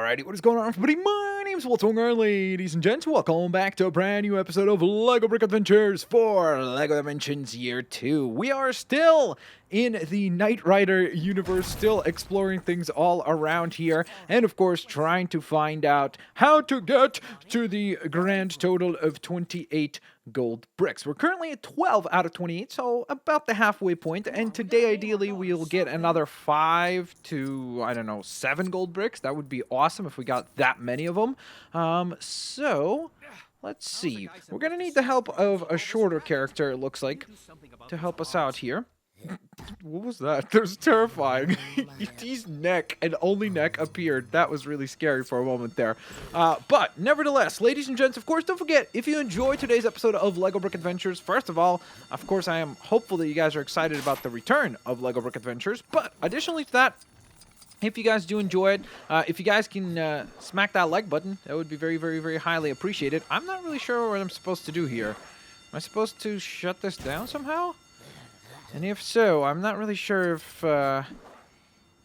Alrighty, what is going on, everybody? My name's Blitzwinger, ladies and gents. Welcome back to a brand new episode of LEGO Brick Adventures for LEGO Dimensions Year 2. We are still in the Nightrider universe, still exploring things all around here, and of course trying to find out how to get to the grand total of 28 gold bricks. We're currently at 12 out of 28, so about the halfway point, and today ideally we'll get another 5 to, I don't know, 7 gold bricks. That would be awesome if we got that many of them. So let's see. We're gonna need the help of a shorter character, it looks like, to help us out here. What was that? That was terrifying. His neck and only neck appeared. That was really scary for a moment there. But nevertheless, ladies and gents, of course, don't forget, if you enjoyed today's episode of LEGO Brick Adventures, first of all, of course, I am hopeful that you guys are excited about the return of LEGO Brick Adventures. But additionally to that, if you guys do enjoy it, if you guys can smack that like button, that would be very, very, very highly appreciated. I'm not really sure what I'm supposed to do here. Am I supposed to shut this down somehow? And if so, I'm not really sure if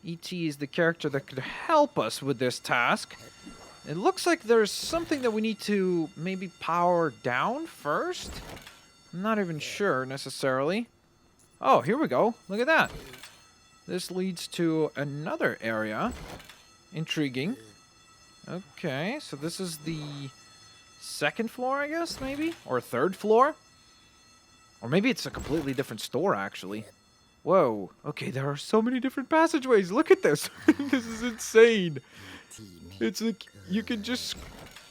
E.T. is the character that could help us with this task. It looks like there's something that we need to maybe power down first. I'm not even sure necessarily. Oh, here we go. Look at that. This leads to another area. Intriguing. Okay, so this is the second floor, I guess, maybe? Or third floor? Or maybe it's a completely different store, actually. Whoa. Okay, there are so many different passageways. Look at this. This is insane. It's like you can just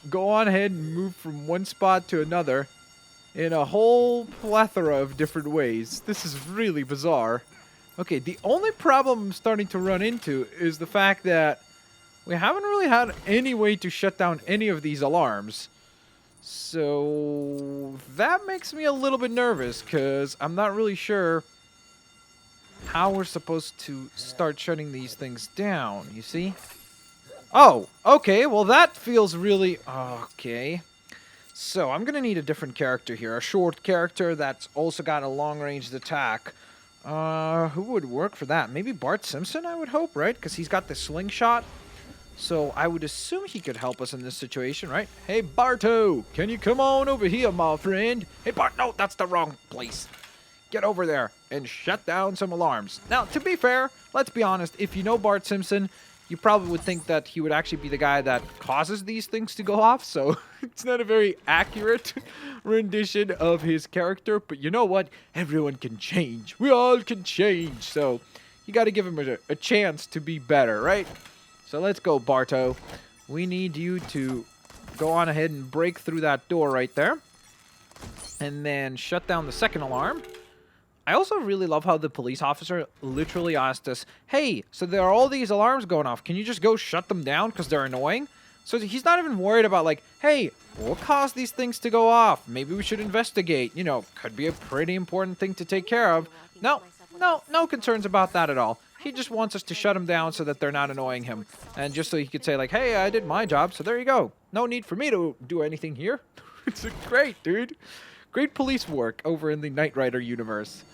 go on ahead and move from one spot to another in a whole plethora of different ways. This is really bizarre. Okay, the only problem I'm starting to run into is the fact that we haven't really had any way to shut down any of these alarms. So that makes me a little bit nervous because I'm not really sure how we're supposed to start shutting these things down, you see? Oh, okay, well that feels really... Okay. So I'm going to need a different character here, a short character that's also got a long-range attack. Who would work for that? Maybe Bart Simpson, I would hope, right? Because he's got the slingshot. So I would assume he could help us in this situation, right? Hey, Barto, can you come on over here, my friend? Hey, Bart, no, that's the wrong place. Get over there and shut down some alarms. Now, to be fair, let's be honest. If you know Bart Simpson, you probably would think that he would actually be the guy that causes these things to go off. So it's not a very accurate rendition of his character. But you know what? Everyone can change. We all can change. So you got to give him a chance to be better, right? So let's go, Barto. We need you to go on ahead and break through that door right there. And then shut down the second alarm. I also really love how the police officer literally asked us, hey, so there are all these alarms going off. Can you just go shut them down because they're annoying? So he's not even worried about like, hey, what caused these things to go off? Maybe we should investigate. You know, could be a pretty important thing to take care of. No concerns about that at all. He just wants us to shut them down so that they're not annoying him. And just so he could say, like, hey, I did my job, so there you go. No need for me to do anything here. It's great, dude. Great police work over in the Nightrider universe.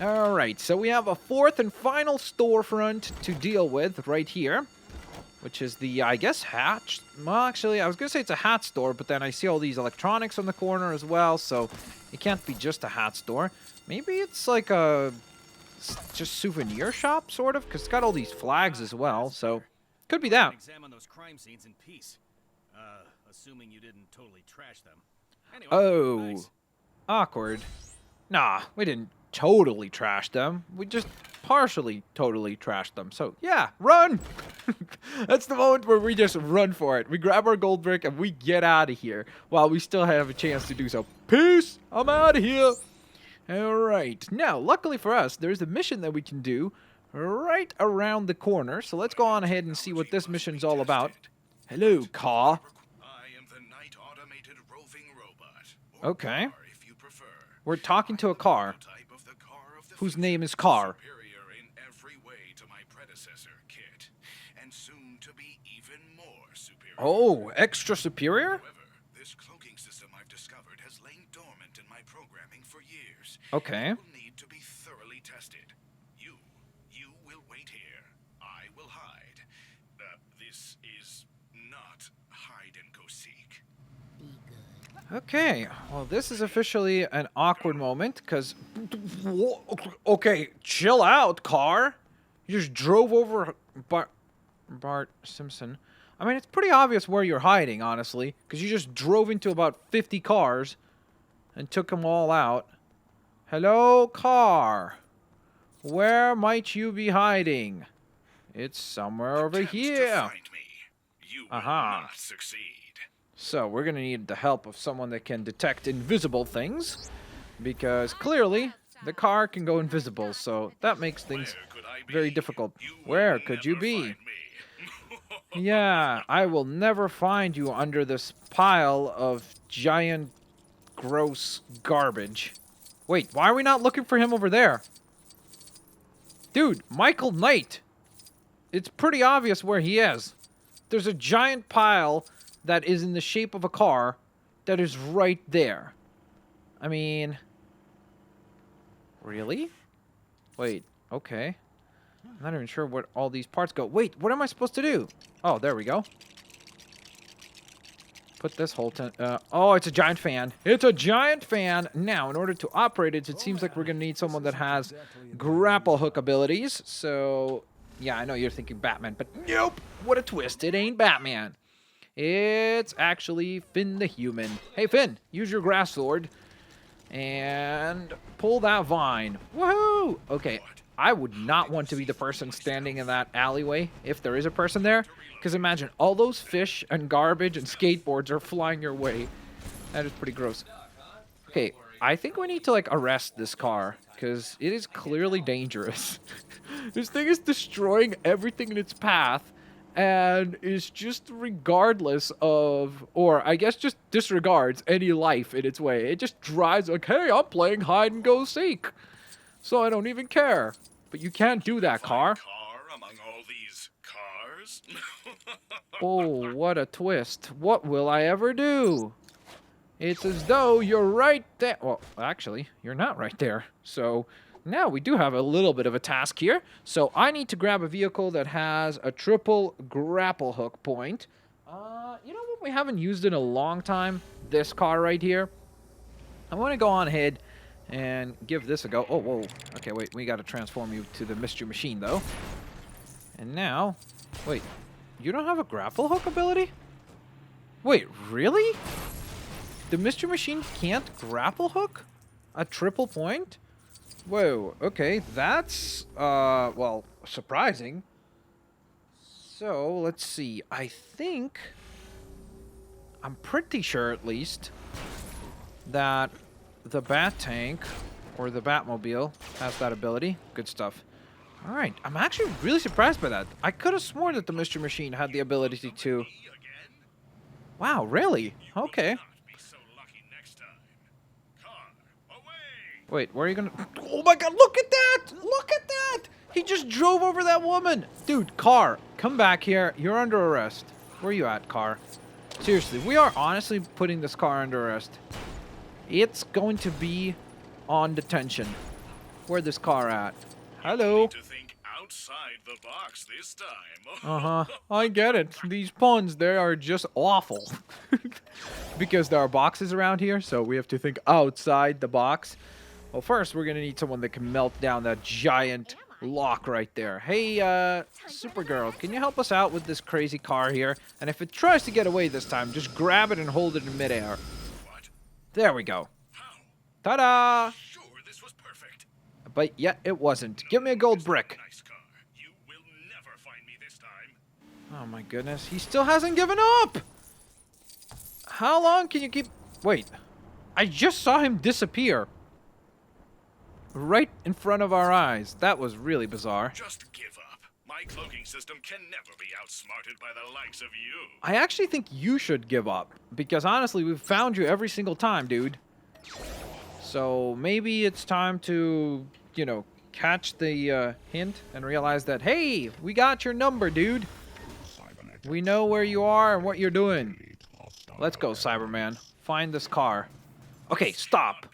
Alright, so we have a fourth and final storefront to deal with right here. Which is the, I guess, hat. Well, actually, I was going to say it's a hat store, but then I see all these electronics on the corner as well, so it can't be just a hat store. Maybe it's like a... just souvenir shop, sort of, because it's got all these flags as well, so could be that. Examine those crime scenes in peace. Assuming you didn't totally trash them. Anyway, Oh, nice. Awkward. Nah, we didn't totally trash them. We just partially totally trashed them. So yeah, run! That's the moment where we just run for it. We grab our gold brick and we get out of here while we still have a chance to do so. Peace! I'm out of here! Alright, now, luckily for us, there's a mission that we can do right around the corner. So let's go on ahead and see what this mission's all about. Hello, car. I am the night automated roving robot. Okay. Car, if you prefer. We're talking to a car Type of the car of the whose future. name is Car. Superior in every way to my predecessor, Kit, and soon to be even more superior. Oh, extra superior? However, this cloaking system I've discovered has lain dormant in my programming for years. Okay. It will need to be thoroughly tested. You will wait here. I will hide. This is and go seek. Okay, well, this is officially an awkward moment, because... Okay, chill out, car. You just drove over Bart Simpson. I mean, it's pretty obvious where you're hiding, honestly, because you just drove into about 50 cars and took them all out. Hello, car. Where might you be hiding? It's somewhere over Attempts to here. find me. You will not succeed. So, we're going to need the help of someone that can detect invisible things, because clearly the car can go invisible, so that makes things Where could I be? very difficult. You will Where could you never be? find me. Yeah, I will never find you under this pile of giant, gross garbage. Wait, why are we not looking for him over there? Dude, Michael Knight. It's pretty obvious where he is. There's a giant pile that is in the shape of a car that is right there. I mean... Really? Wait, okay. I'm not even sure where all these parts go. Wait, what am I supposed to do? Oh, there we go. Put this whole... oh, it's a giant fan. It's a giant fan! Now, in order to operate it, it seems like we're going to need someone that has grapple hook abilities. So, yeah, I know you're thinking Batman, but nope! What a twist. It ain't Batman. It's actually Finn the Human. Hey, Finn, use your grass sword. And pull that vine. Woohoo! Okay, I would not want to be the person standing in that alleyway, if there is a person there. Because imagine, all those fish and garbage and skateboards are flying your way. That is pretty gross. Okay, I think we need to, like, arrest this car. Because it is clearly dangerous. This thing is destroying everything in its path. And is just regardless of, or I guess just disregards any life in its way. It just drives like, hey, I'm playing hide and go seek. So I don't even care. But you can't do that, car. Car among all these cars? Oh, what a twist. What will I ever do? It's as though you're right there. Well, actually, you're not right there. So... now we do have a little bit of a task here. So I need to grab a vehicle that has a triple grapple hook point. You know what? We haven't used in a long time. This car right here. I want to go on ahead and give this a go. Oh, whoa. Okay, wait. We got to transform you to the Mystery Machine, though. And now... wait. You don't have a grapple hook ability? Wait, really? The Mystery Machine can't grapple hook? A triple point? Whoa, okay, that's, well, surprising. So, let's see, I'm pretty sure at least, that the Bat Tank, or the Batmobile, has that ability. Good stuff. Alright, I'm actually really surprised by that. I could have sworn that the Mystery Machine had the ability to... wow, really? Okay. Wait, where are you gonna... oh my god, look at that! Look at that! He just drove over that woman! Dude, car, come back here. You're under arrest. Where are you at, car? Seriously, we are honestly putting this car under arrest. It's going to be on detention. Where this car at? Hello? Need to think outside the box this time. Uh-huh. I get it. These puns, they are just awful. Because there are boxes around here, so we have to think outside the box. Well, first, we're going to need someone that can melt down that giant lock right there. Hey, Supergirl, can you help us out with this crazy car here? And if it tries to get away this time, just grab it and hold it in midair. What? There we go. How? Ta-da! Sure, this was perfect. But yet, it wasn't. Give me a gold brick. Nice car. You will never find me this time. Oh my goodness, he still hasn't given up! How long can you keep... wait, I just saw him disappear. Right in front of our eyes. That was really bizarre. Just give up. My cloaking system can never be outsmarted by the likes of you. I actually think you should give up. Because honestly, we've found you every single time, dude. So maybe it's time to, you know, catch the hint and realize that, hey, we got your number, dude. We know where you are and what you're doing. Let's go, Cyberman. Find this car. Okay, stop.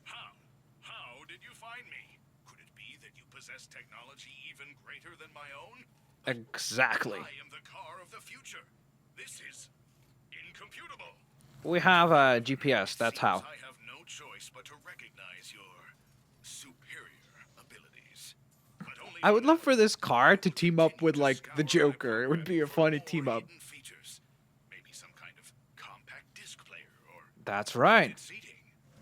How did you find me? Could it be that you possess technology even greater than my own? Exactly. I am the car of the future. This is incomputable. We have a GPS, that's how. I have no choice but to recognize your superior abilities. But only I would love for this car to team up with, like, the Joker. It would be a funny team up. hidden features. Maybe some kind of compact disc player or That's right. seating.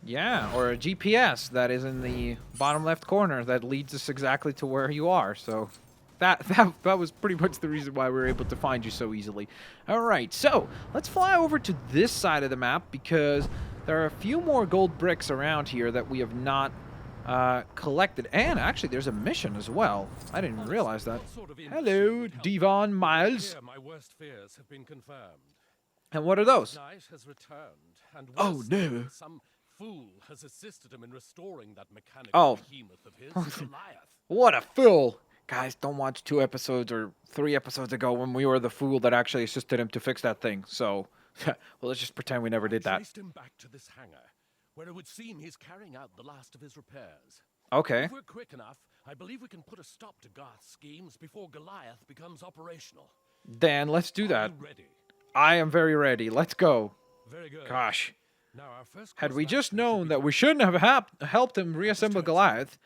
Yeah, or a GPS that is in the bottom left corner that leads us exactly to where you are. So that was pretty much the reason why we were able to find you so easily. All right, so let's fly over to this side of the map because there are a few more gold bricks around here that we have not collected. And actually, there's a mission as well. I didn't even realize that. Hello, Devon Miles. My worst fears have been confirmed. And what are those? Knight has returned, and Oh, worse no. still, some fool has assisted him in restoring that mechanical Oh. behemoth of his, Goliath. What a fool! Guys, don't watch 2 episodes or 3 episodes ago when we were the fool that actually assisted him to fix that thing. So, well, let's just pretend we never did that. Traced him back to this hangar, where it would seem he's carrying out the last of his repairs. Okay. If we're quick enough, I believe we can put a stop to Garth's schemes before Goliath becomes operational. Dan, let's do that. Are you ready? I am very ready. Let's go. Very good. Gosh. Now our first Had course we of just action should known be that to- we shouldn't have helped him reassemble Goliath.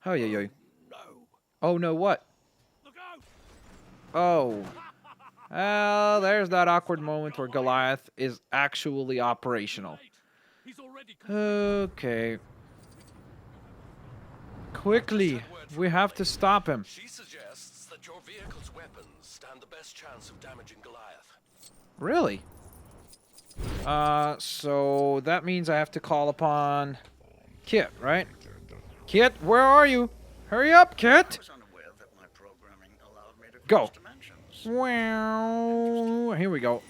Oh, yeah. No. Oh, no, what? Look out! Oh. Well, there's that awkward moment where Goliath is actually operational. Wait, he's already Okay. Quickly. We have to stop him. She suggests that your vehicle's weapons stand the best chance of damaging Goliath. Really? So that means I have to call upon Kit, right? Kit, where are you? Hurry up, Kit! was unaware that my programming allowed me to Go. cross dimensions. Wow. Here we go.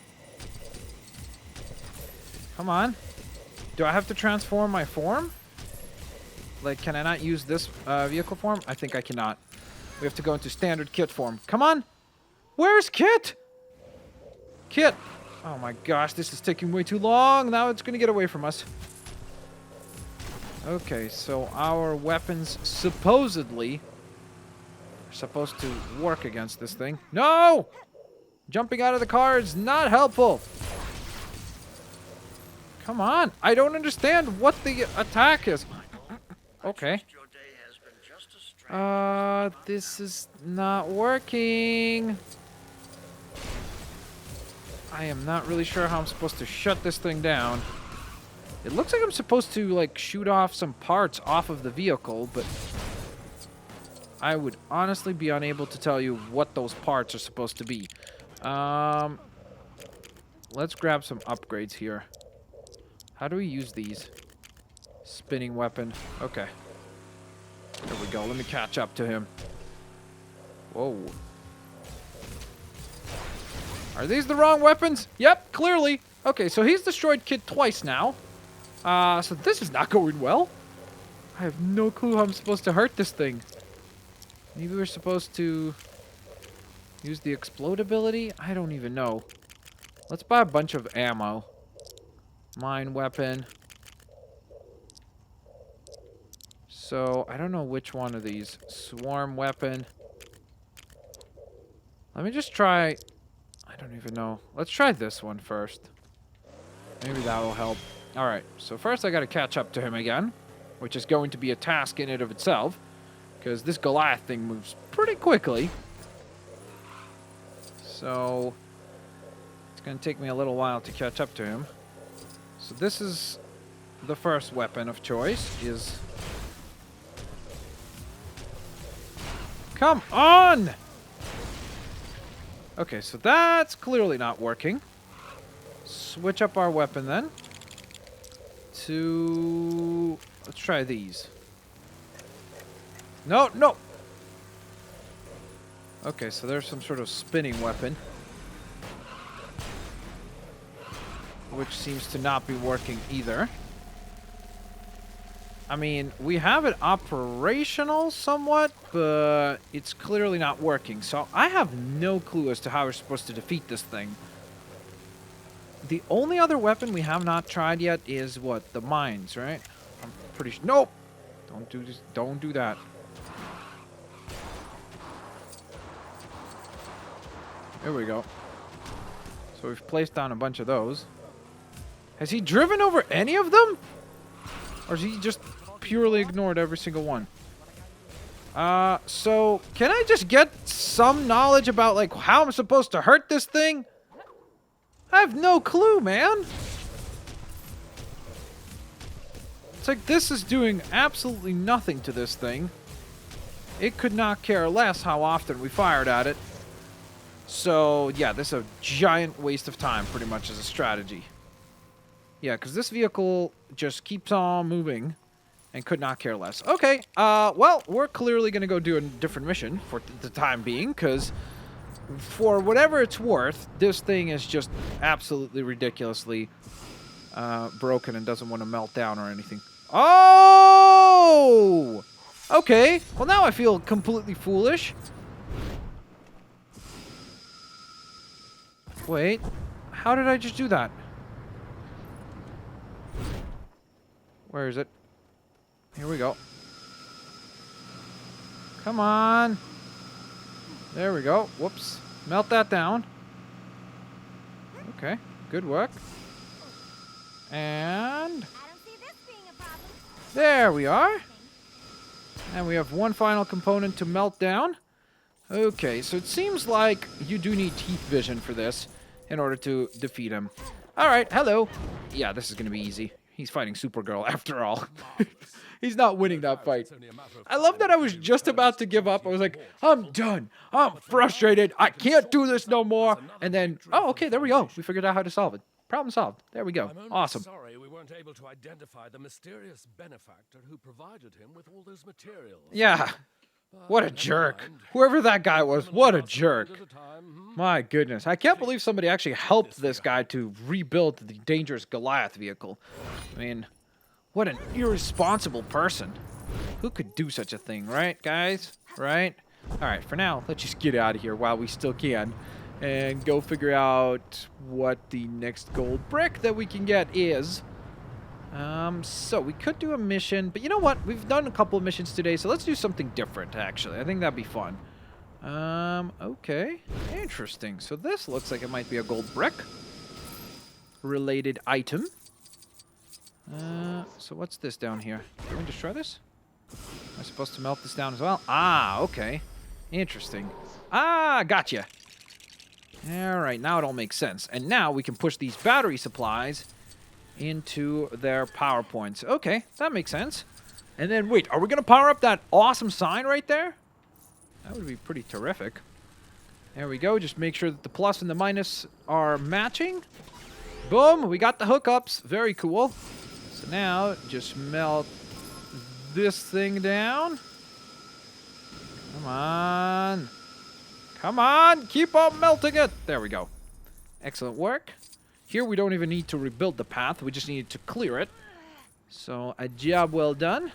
Come on. Do I have to transform my form? Like, can I not use this vehicle form? I think I cannot. We have to go into standard Kit form. Come on! Where's Kit? Kit! Oh my gosh, this is taking way too long. Now it's gonna get away from us. Okay, so our weapons supposedly are supposed to work against this thing. No! Jumping out of the car is not helpful. Come on. I don't understand what the attack is. Okay. Your day has been just as strange. This is not working. I am not really sure how I'm supposed to shut this thing down. It looks like I'm supposed to, like, shoot off some parts off of the vehicle, but I would honestly be unable to tell you what those parts are supposed to be. Let's grab some upgrades here. How do we use these? Spinning weapon. Okay. There we go. Let me catch up to him. Whoa. Are these the wrong weapons? Yep, clearly. Okay, so he's destroyed Kit twice now. So this is not going well. I have no clue how I'm supposed to hurt this thing. Maybe we're supposed to use the explode ability? I don't even know. Let's buy a bunch of ammo. Mine weapon. So, I don't know which one of these. Swarm weapon. Let me just try... I don't even know. Let's try this one first. Maybe that will help. Alright, so first I gotta catch up to him again, which is going to be a task in and of itself, because this Goliath thing moves pretty quickly. So, it's gonna take me a little while to catch up to him. So this is the first weapon of choice, is... Come on! Okay, so that's clearly not working. Switch up our weapon then. To... Let's try these. No, no! Okay, so there's some sort of spinning weapon. Which seems to not be working either. I mean, we have it operational somewhat, but it's clearly not working. So I have no clue as to how we're supposed to defeat this thing. The only other weapon we have not tried yet is what? The mines, right? I'm pretty sure. Nope! Don't do this. Don't do that. There we go. So we've placed down a bunch of those. Has he driven over any of them? Or has he just purely ignored every single one? So can I just get some knowledge about like how I'm supposed to hurt this thing? I have no clue, man. It's like this is doing absolutely nothing to this thing. It could not care less how often we fired at it. So yeah, this is a giant waste of time pretty much as a strategy. Yeah, because this vehicle just keeps on moving and could not care less. Okay, well, we're clearly going to go do a different mission for the time being, because for whatever it's worth, this thing is just absolutely ridiculously broken and doesn't want to melt down or anything. Oh! Okay, well now I feel completely foolish. Wait, how did I just do that? Where is it? Here we go. Come on. There we go. Whoops. Melt that down. Okay. Good work. And there we are. And we have one final component to melt down. Okay, so it seems like you do need heat vision for this in order to defeat him. Alright, hello. Yeah, this is going to be easy. He's fighting Supergirl after all. He's not winning that fight. I love that I was just about to give up. I was like, I'm done. I'm frustrated. I can't do this no more. And then, oh, okay, there we go. We figured out how to solve it. Problem solved. There we go. Awesome. Sorry we weren't able to identify the mysterious benefactor who provided him with all those materials. Yeah. What a jerk. Whoever that guy was, what a jerk. My goodness. I can't believe somebody actually helped this guy to rebuild the dangerous Goliath vehicle. I mean, what an irresponsible person. Who could do such a thing, right, guys? Right? Alright, for now, let's just get out of here while we still can. And go figure out what the next gold brick that we can get is. So we could do a mission, but you know what? We've done a couple of missions today, so let's do something different, actually. I think that'd be fun. Okay. Interesting. So this looks like it might be a gold brick related item. So what's this down here? Can we just try this? Am I supposed to melt this down as well? Ah, okay. Interesting. Ah, gotcha. Alright, now it all makes sense. And now we can push these battery supplies into their power points. Okay, that makes sense. And then, wait, are we going to power up that awesome sign right there? That would be pretty terrific. There we go. Just make sure that the plus and the minus are matching. Boom, we got the hookups. Very cool. So now, just melt this thing down. Come on. Come on, keep on melting it. There we go. Excellent work. Here we don't even need to rebuild the path. We just need to clear it. So a job well done.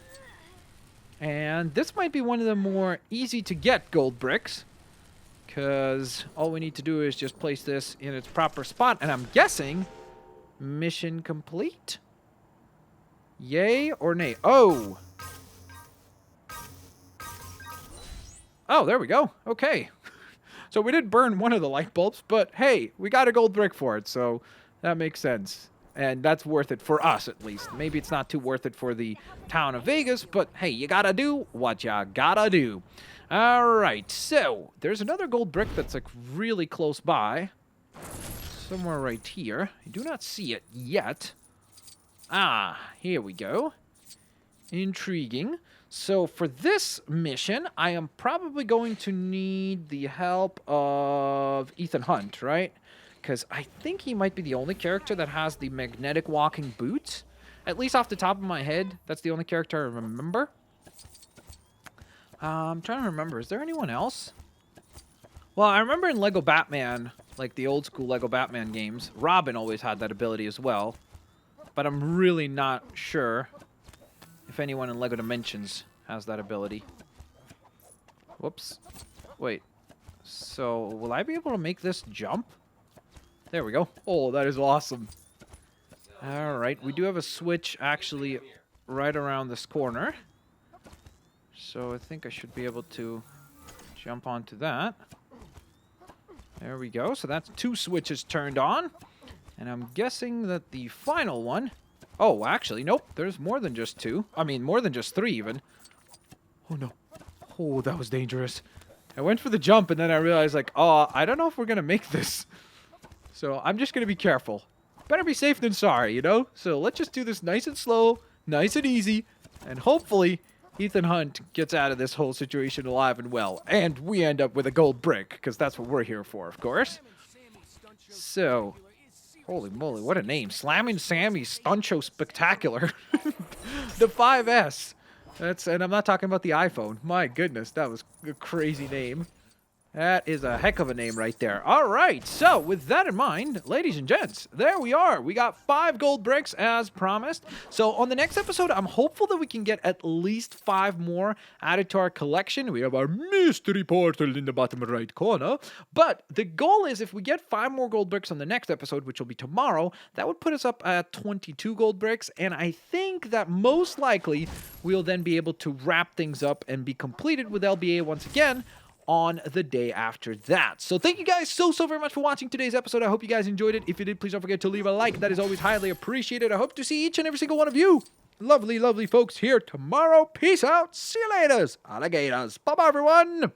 And this might be one of the more easy to get gold bricks, because all we need to do is just place this in its proper spot. And I'm guessing mission complete. Yay or nay? Oh. Oh, there we go. Okay. So we did burn one of the light bulbs, but hey, we got a gold brick for it, so that makes sense. And that's worth it for us, at least. Maybe it's not too worth it for the town of Vegas, but hey, you gotta do what you gotta do. Alright, so there's another gold brick that's like really close by. Somewhere right here. I do not see it yet. Ah, here we go. Intriguing. So for this mission, I am probably going to need the help of Ethan Hunt, right? Because I think he might be the only character that has the magnetic walking boots. At least off the top of my head, that's the only character I remember. I'm trying to remember. Is there anyone else? Well, I remember in Lego Batman, like the old school Lego Batman games, Robin always had that ability as well. But I'm really not sure if anyone in Lego Dimensions has that ability. Whoops. Wait. So, will I be able to make this jump? There we go. Oh, that is awesome. Alright, we do have a switch actually right around this corner. So I think I should be able to jump onto that. There we go. So that's 2 switches turned on. And I'm guessing that the final one... Oh, actually, nope. There's more than just 2. I mean, more than just 3 even. Oh, no. Oh, that was dangerous. I went for the jump, and then I realized, like, oh, I don't know if we're going to make this. So I'm just going to be careful. Better be safe than sorry, you know? So let's just do this nice and slow, nice and easy, and hopefully Ethan Hunt gets out of this whole situation alive and well. And we end up with a gold brick, because that's what we're here for, of course. So, holy moly, what a name. Slammin' Sammy Stunt Show Spectacular. The 5S. And I'm not talking about the iPhone. My goodness, that was a crazy name. That is a heck of a name right there. All right, so with that in mind, ladies and gents, there we are. We got 5 gold bricks as promised. So on the next episode, I'm hopeful that we can get at least 5 more added to our collection. We have our mystery portal in the bottom right corner. But the goal is if we get 5 more gold bricks on the next episode, which will be tomorrow, that would put us up at 22 gold bricks. And I think that most likely we'll then be able to wrap things up and be completed with LBA once again on the day after that. So thank you guys so very much for watching today's episode. I hope you guys enjoyed it. If you did, please don't forget to leave a like. That is always highly appreciated. I hope to see each and every single one of you lovely folks here tomorrow. Peace out. See you later, alligators. Bye-bye, everyone.